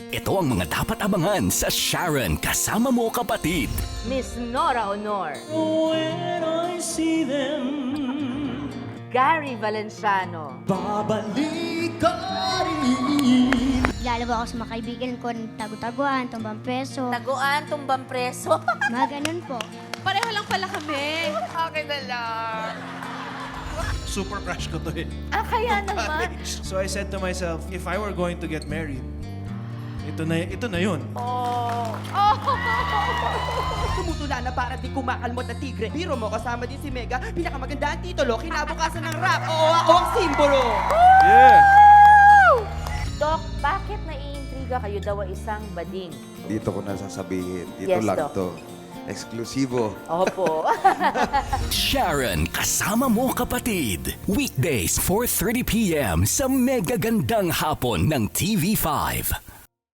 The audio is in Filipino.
Ito ang mga dapat abangan sa Sharon Kasama Mo Kapatid. Miss Nora Honor, When I see them, Gary Valenciano, babalik ka rin. Lalabo ako sa mga kaibigan ko ng tagu-taguan, tumbang preso, Taguan, Tumbang Preso. mga ganun po. Pareho lang pala kami. Okay na lang. Super crush ko to eh. Ah, kaya naman. So I said to myself, if I were going to get married, ito na yun. Tumutula na para di kumakalmot na tigre. Biro mo, kasama din si Mega, pinakamaganda ang titulo, kinabukasan ng rap. Oo, ako ang simbolo. Yeah! Doc, bakit naiintriga kayo daw ang isang bading? Dito ko na sasabihin. Dito Yes, lang Doc. to. Eksklusibo. Opo. Sharon Kasama Mo Kapatid. Weekdays 4:30 p.m. sa Mega Gandang Hapon ng TV5.